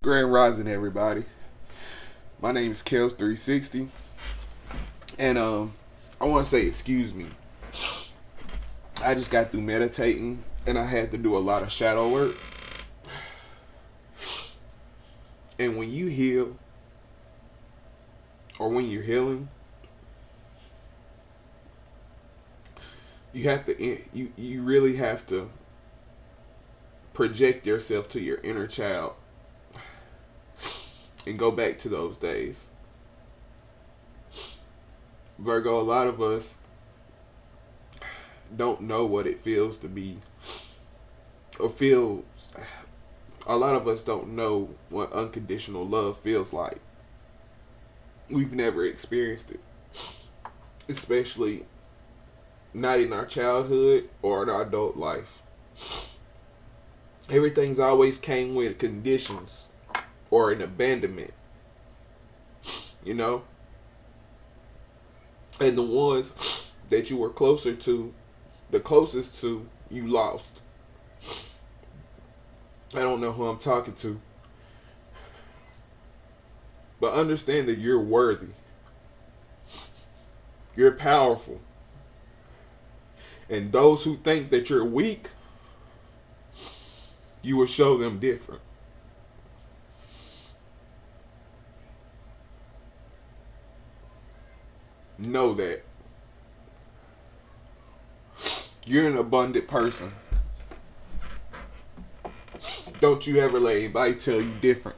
Grand Rising, everybody. My name is Kellz 360, and I want to say excuse me. I just got through meditating, and I had to do a lot of shadow work. And when you heal, or when you're healing, you really have to project yourself to your inner child and go back to those days. Virgo, a lot of us don't know what it feels to be, or feels. A lot of us don't know what unconditional love feels like. We've never experienced it, especially not in our childhood or in our adult life. Everything's always came with conditions or an abandonment, you know? And the ones that you were the closest to, you lost. I don't know who I'm talking to, but understand that you're worthy. You're powerful. And those who think that you're weak, you will show them different. Know that. You're an abundant person. Don't you ever let anybody tell you different.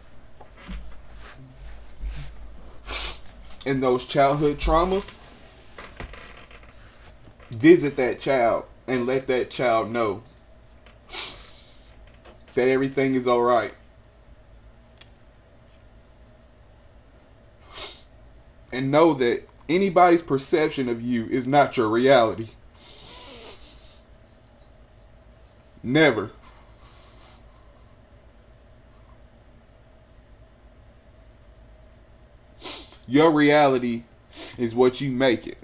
And those childhood traumas, visit that child and let that child know that everything is alright. And know that anybody's perception of you is not your reality. Never. Your reality is what you make it.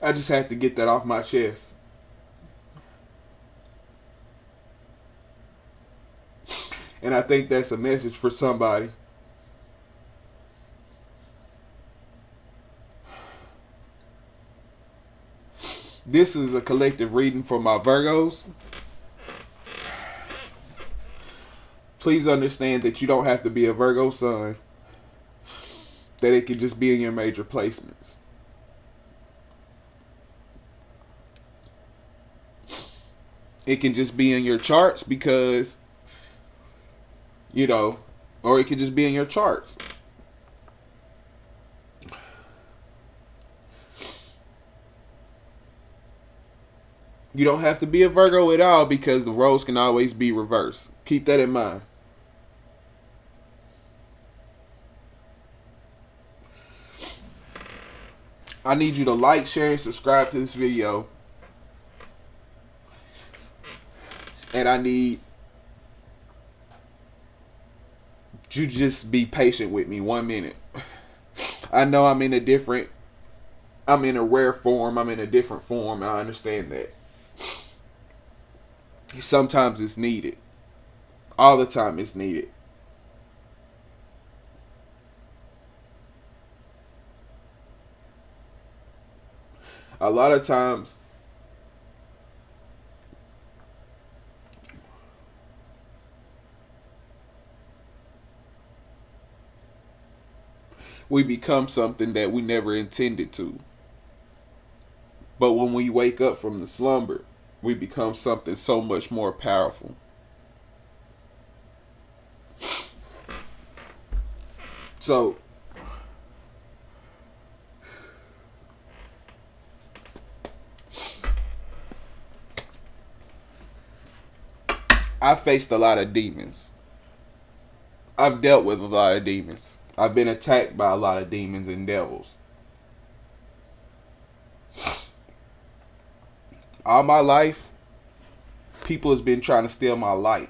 I just had to get that off my chest. And I think that's a message for somebody. This is a collective reading for my Virgos. Please understand that you don't have to be a Virgo sun. That it can just be in your major placements. It can just be in your charts because, or it can just be in your charts. You don't have to be a Virgo at all because the roles can always be reversed. Keep that in mind. I need you to like, share, and subscribe to this video. And I need you just be patient with me 1 minute. I know I'm in a rare form. I'm in a different form. I understand that. Sometimes it's needed. All the time it's needed. A lot of times we become something that we never intended to. But when we wake up from the slumber, we become something so much more powerful. So, I faced a lot of demons. I've dealt with a lot of demons. I've been attacked by a lot of demons and devils. All my life, people has been trying to steal my light.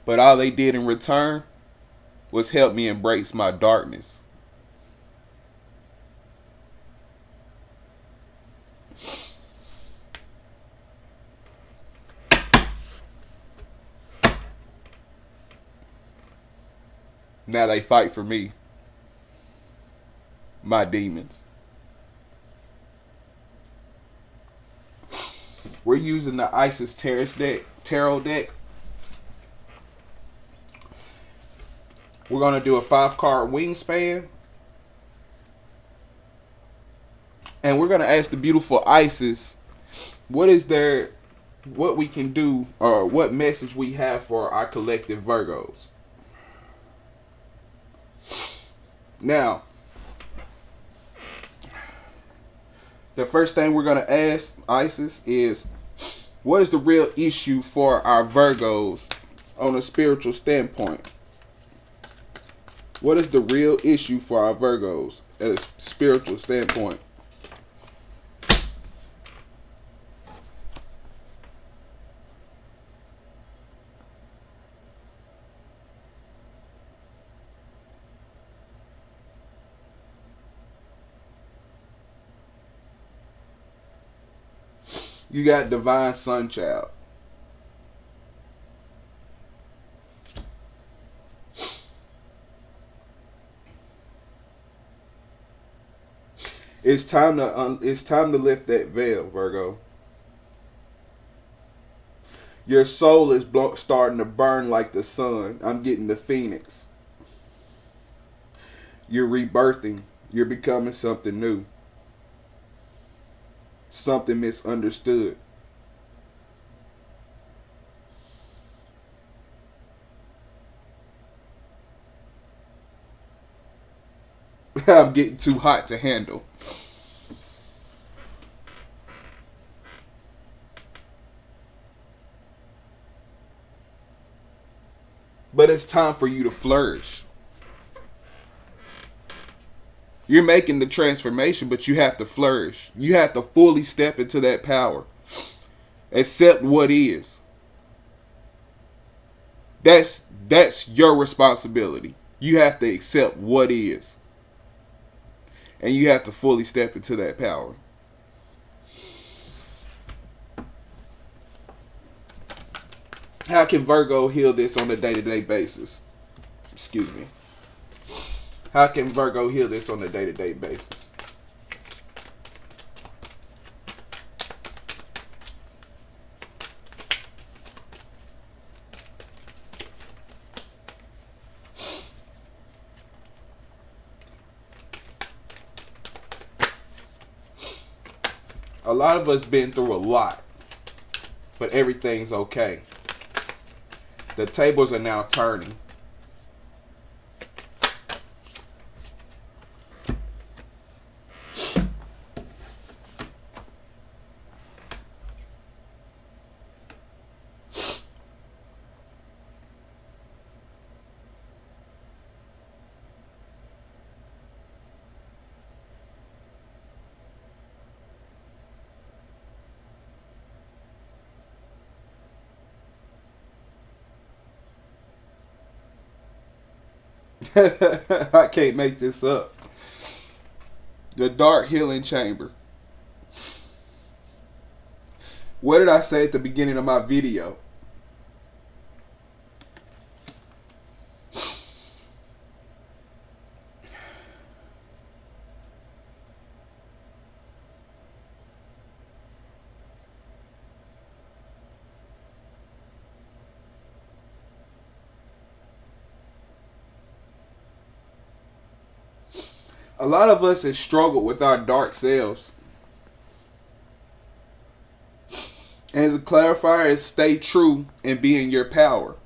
But all they did in return was help me embrace my darkness. Now they fight for me. My demons. We're using the Isis Tarot deck. We're going to do a 5-card wingspan. And we're going to ask the beautiful Isis, what we can do, or what message we have for our collective Virgos. Now, the first thing we're going to ask Isis is, what is the real issue for our Virgos on a spiritual standpoint? What is the real issue for our Virgos at a spiritual standpoint? You got Divine Sun Child. It's time to lift that veil, Virgo. Your soul is starting to burn like the sun. I'm getting the phoenix. You're rebirthing. You're becoming something new. Something misunderstood. I'm getting too hot to handle. But it's time for you to flourish. You're making the transformation, but you have to flourish. You have to fully step into that power. Accept what is. That's your responsibility. You have to accept what is. And you have to fully step into that power. How can Virgo heal this on a day-to-day basis? Excuse me. How can Virgo heal this on a day-to-day basis? A lot of us been through a lot, but everything's okay. The tables are now turning. I can't make this up. The dark healing chamber. What did I say at the beginning of my video? A lot of us have struggled with our dark selves. And as a clarifier is stay true and be in your power.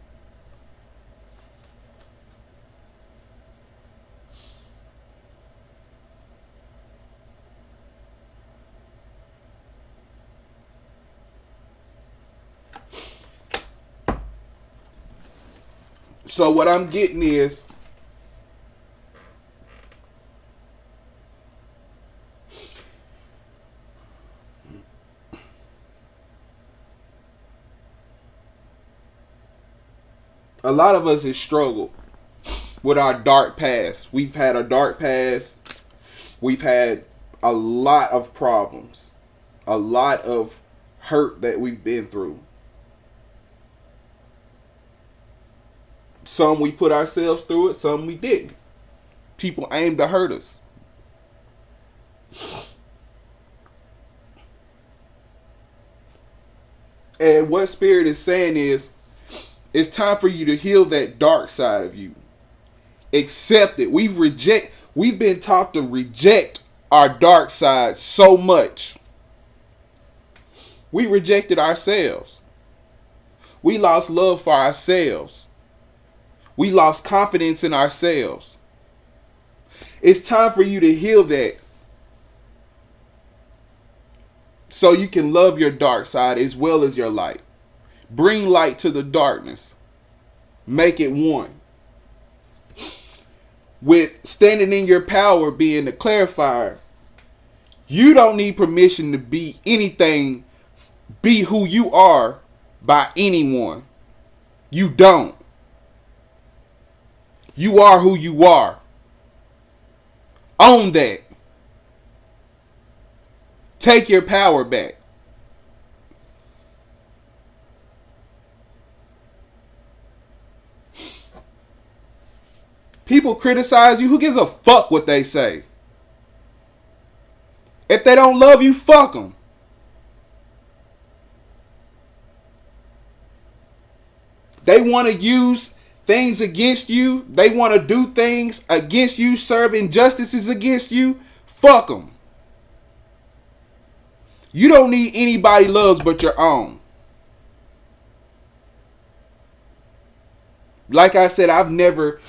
So what I'm getting is, a lot of us have struggled with our dark past. We've had a dark past. We've had a lot of problems. A lot of hurt that we've been through. Some we put ourselves through it, some we didn't. People aim to hurt us. And what Spirit is saying is, it's time for you to heal that dark side of you. Accept it. We've been taught to reject our dark side so much. We rejected ourselves. We lost love for ourselves. We lost confidence in ourselves. It's time for you to heal that, so you can love your dark side as well as your light. Bring light to the darkness. Make it one. With standing in your power being the clarifier, you don't need permission to be anything, be who you are by anyone. You don't. You are who you are. Own that. Take your power back. People criticize you. Who gives a fuck what they say? If they don't love you, fuck them. They want to use things against you. They want to do things against you, serve injustices against you. Fuck them. You don't need anybody loves but your own. Like I said, I've never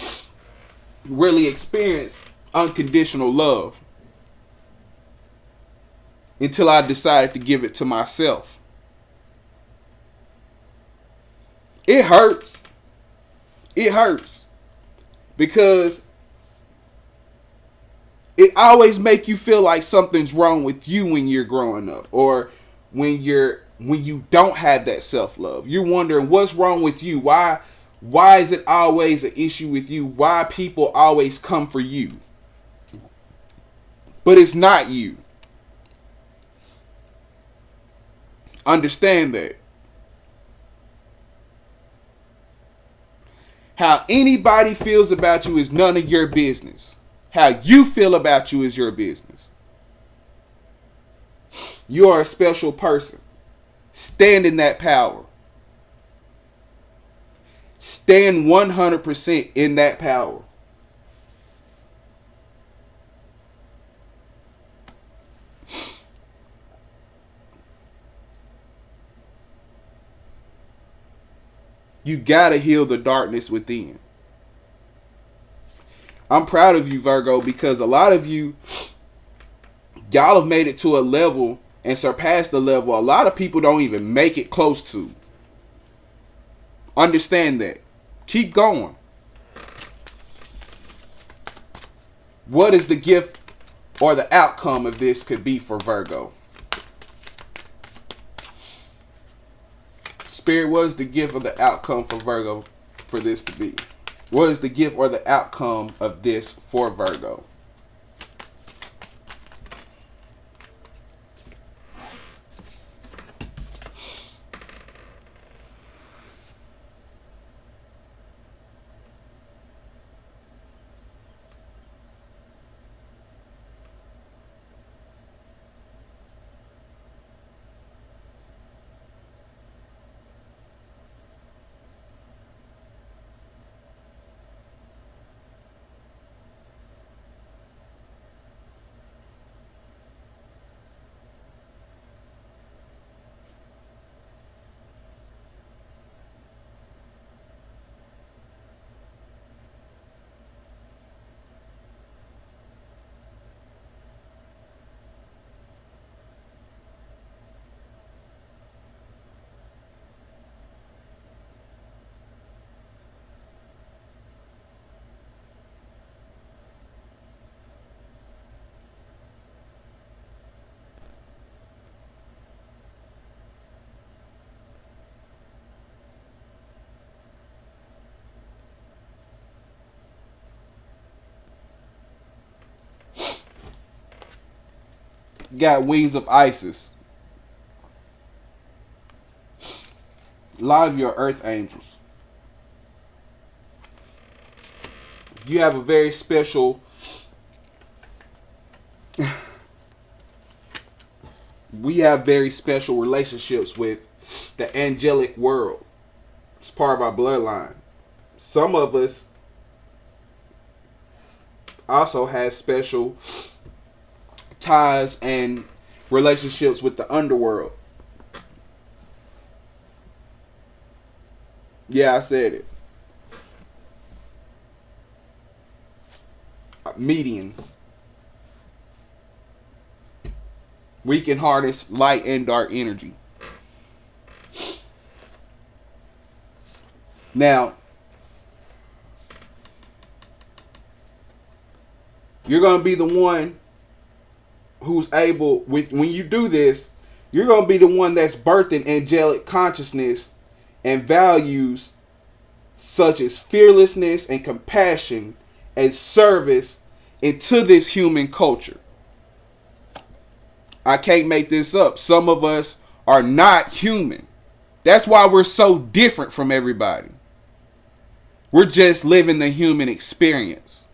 really experienced unconditional love until I decided to give it to myself. It hurts. It hurts because it always make you feel like something's wrong with you when you're growing up, or when you don't have that self-love. You're wondering what's wrong with you. Why is it always an issue with you? Why people always come for you? But it's not you. Understand that. How anybody feels about you is none of your business. How you feel about you is your business. You are a special person. Stand in that power. Stand 100% in that power. You gotta heal the darkness within. I'm proud of you, Virgo, because a lot of you, y'all have made it to a level and surpassed the level a lot of people don't even make it close to. Understand that. Keep going. What is the gift or the outcome of this could be for Virgo? Spirit, what is the gift or the outcome for Virgo for this to be? What is the gift or the outcome of this for Virgo? Got wings of Isis. A lot of your earth angels. You have a very special we have very special relationships with the angelic world. It's part of our bloodline. Some of us also have special ties and relationships with the underworld. Yeah, I said it. Medians. We can harness light and dark energy. Now, you're going to be the one who's able, when you do this, you're going to be the one that's birthing angelic consciousness and values such as fearlessness and compassion and service into this human culture. I can't make this up. Some of us are not human. That's why we're so different from everybody. We're just living the human experience.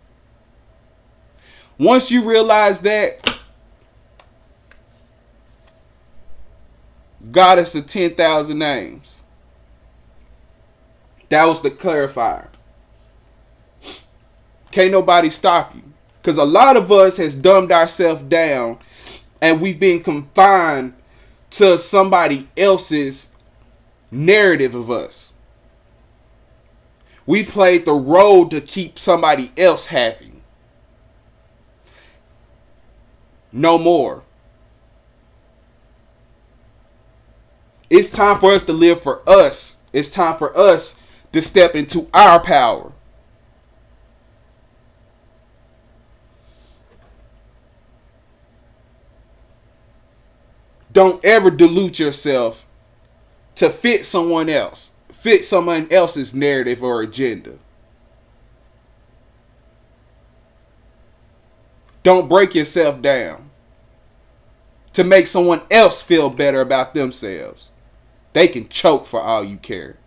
Once you realize that, Goddess of 10,000 names. That was the clarifier. Can't nobody stop you. Because a lot of us has dumbed ourselves down and we've been confined to somebody else's narrative of us. We played the role to keep somebody else happy. No more. It's time for us to live for us. It's time for us to step into our power. Don't ever dilute yourself to fit someone else. Fit someone else's narrative or agenda. Don't break yourself down to make someone else feel better about themselves. They can choke for all you care.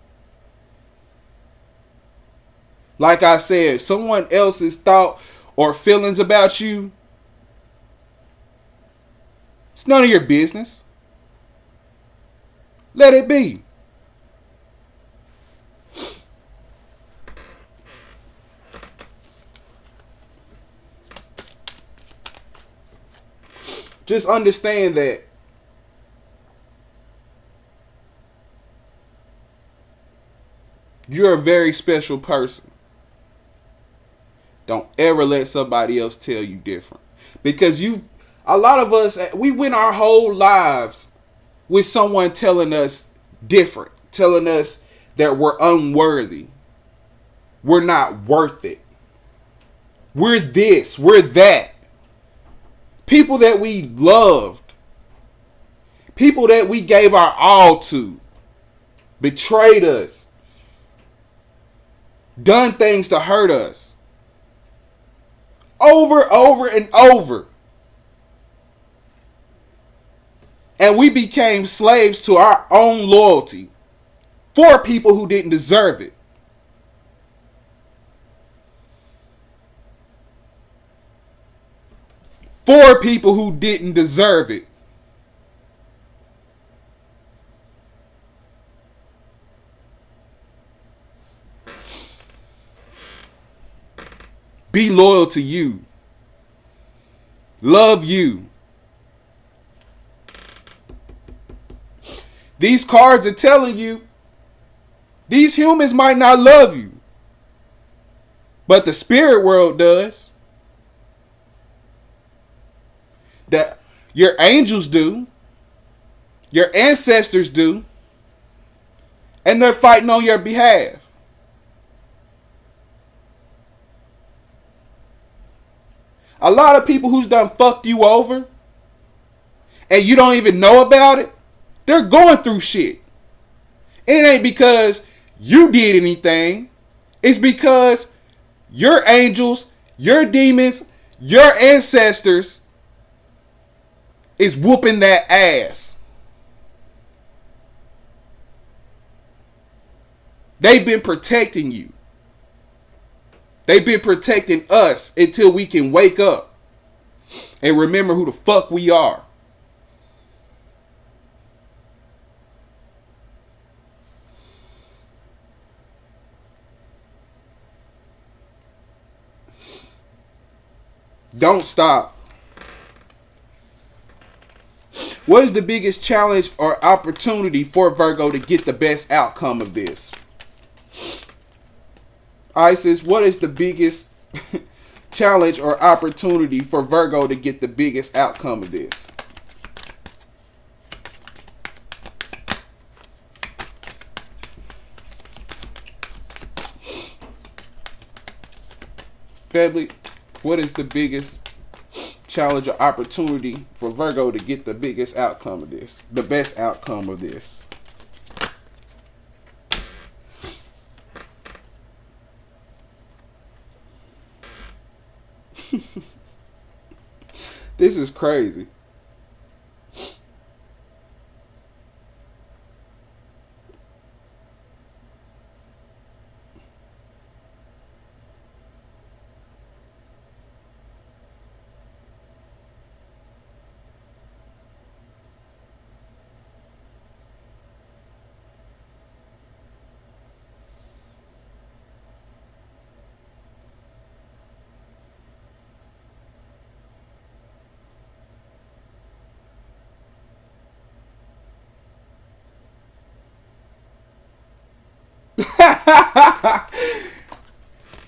Like I said, someone else's thought or feelings about you, it's none of your business. Let it be. Just understand that you're a very special person. Don't ever let somebody else tell you different. Because a lot of us, we went our whole lives with someone telling us different. Telling us that we're unworthy. We're not worth it. We're this, we're that. People that we loved. People that we gave our all to. Betrayed us. Done things to hurt us. Over and over. And we became slaves to our own loyalty. For people who didn't deserve it. For people who didn't deserve it. Be loyal to you. Love you. These cards are telling you these humans might not love you, but the spirit world does. That your angels do. Your ancestors do. And they're fighting on your behalf. A lot of people who's done fucked you over and you don't even know about it, they're going through shit. And it ain't because you did anything. It's because your angels, your demons, your ancestors is whooping that ass. They've been protecting you. They've been protecting us until we can wake up and remember who the fuck we are. Don't stop. What is the biggest challenge or opportunity for Virgo to get the best outcome of this? Isis, what is the biggest challenge or opportunity for Virgo to get the biggest outcome of this? Febly, what is the biggest challenge or opportunity for Virgo to get the biggest outcome of this? The best outcome of this? This is crazy.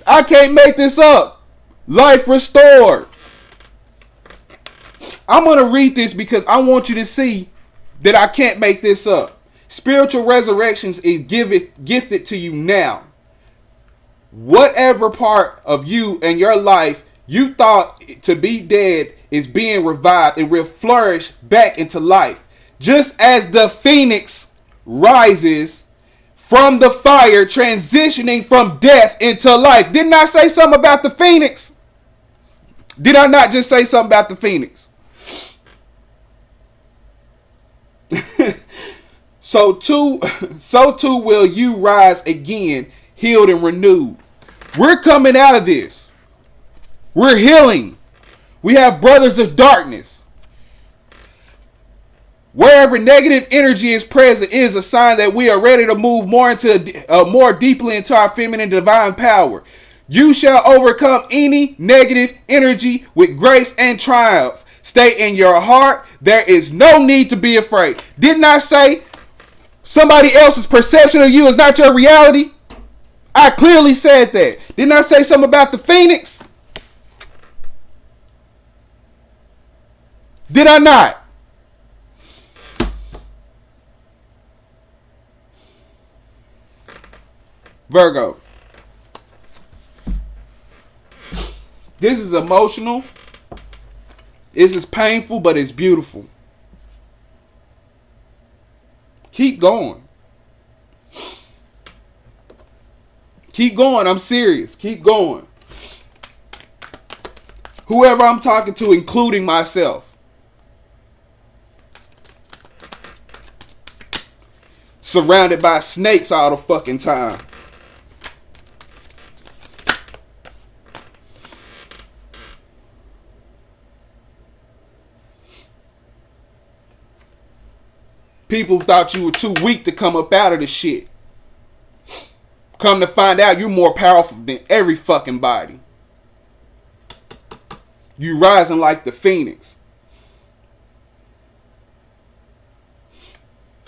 I can't make this up. Life restored. I'm going to read this because I want you to see that I can't make this up. Spiritual resurrections is gifted to you now. Whatever part of you and your life you thought to be dead is being revived and will flourish back into life. Just as the phoenix rises from the fire, transitioning from death into life. Didn't I say something about the phoenix? Did I not just say something about the phoenix? So too will you rise again, healed and renewed. We're coming out of this. We're healing. We have brothers of darkness. Wherever negative energy is present is a sign that we are ready to move more deeply into our feminine divine power. You shall overcome any negative energy with grace and triumph. Stay in your heart. There is no need to be afraid. Didn't I say somebody else's perception of you is not your reality? I clearly said that. Didn't I say something about the phoenix? Did I not? Virgo. This is emotional. This is painful, but it's beautiful. Keep going. Keep going. I'm serious. Keep going. Whoever I'm talking to, including myself. Surrounded by snakes all the fucking time. People thought you were too weak to come up out of the shit. Come to find out you're more powerful than every fucking body. You rising like the phoenix.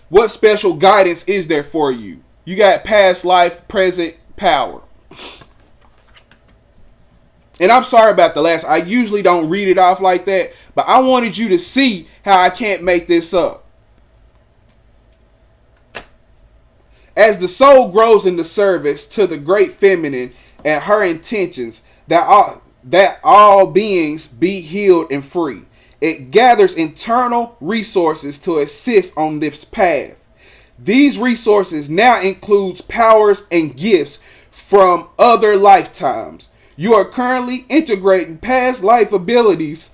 What special guidance is there for you? You got past life, present power. And I'm sorry about the last. I usually don't read it off like that, but I wanted you to see how I can't make this up. As the soul grows in the service to the great feminine and her intentions that all beings be healed and free, it gathers internal resources to assist on this path. These resources now includes powers and gifts from other lifetimes. You are currently integrating past life abilities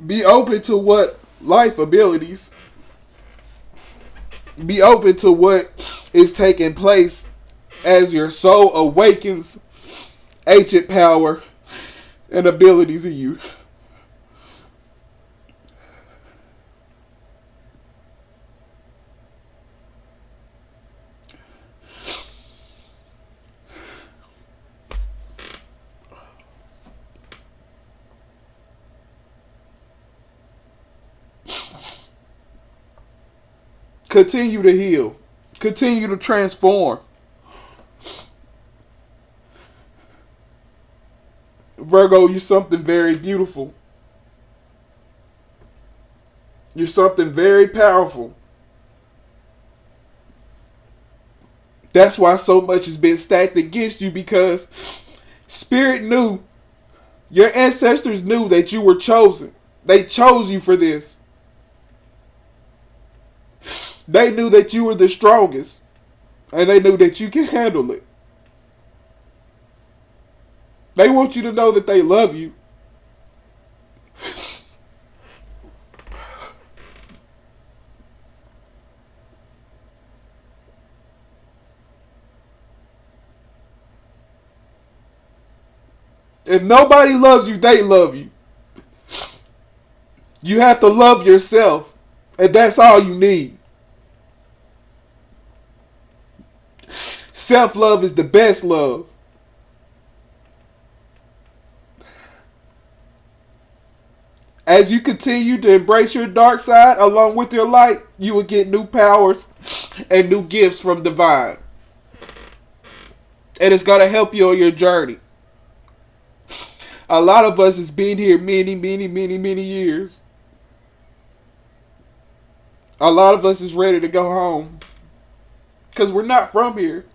Be open to what life abilities. Be open to what is taking place as your soul awakens ancient power and abilities in you. Continue to heal. Continue to transform. Virgo, you're something very beautiful. You're something very powerful. That's why so much has been stacked against you, because Spirit knew, your ancestors knew that you were chosen. They chose you for this. They knew that you were the strongest, and they knew that you can handle it. They want you to know that they love you. If nobody loves you, they love you. You have to love yourself, and that's all you need. Self-love is the best love. As you continue to embrace your dark side along with your light, you will get new powers and new gifts from divine. And it's going to help you on your journey. A lot of us has been here many years. A lot of us is ready to go home, because we're not from here.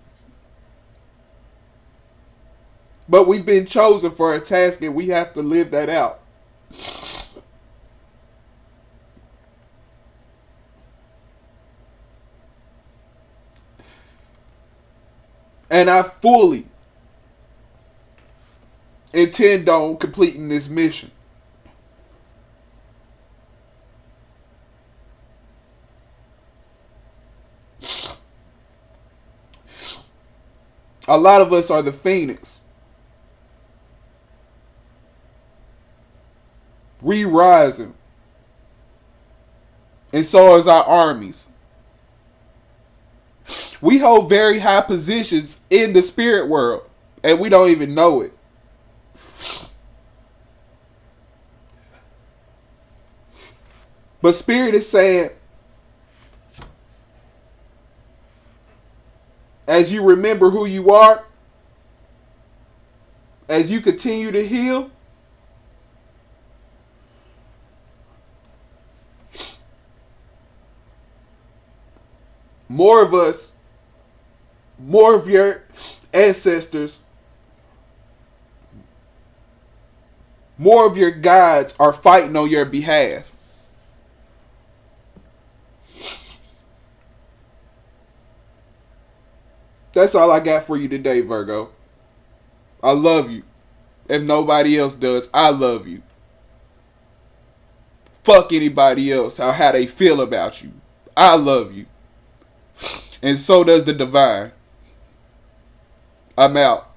But we've been chosen for a task, and we have to live that out. And I fully intend on completing this mission. A lot of us are the phoenix. Re-rising. And so is our armies. We hold very high positions in the spirit world, and we don't even know it. But Spirit is saying, as you remember who you are, as you continue to heal, more of us, more of your ancestors, more of your guides are fighting on your behalf. That's all I got for you today, Virgo. I love you. If nobody else does, I love you. Fuck anybody else, how they feel about you. I love you. And so does the divine. I'm out.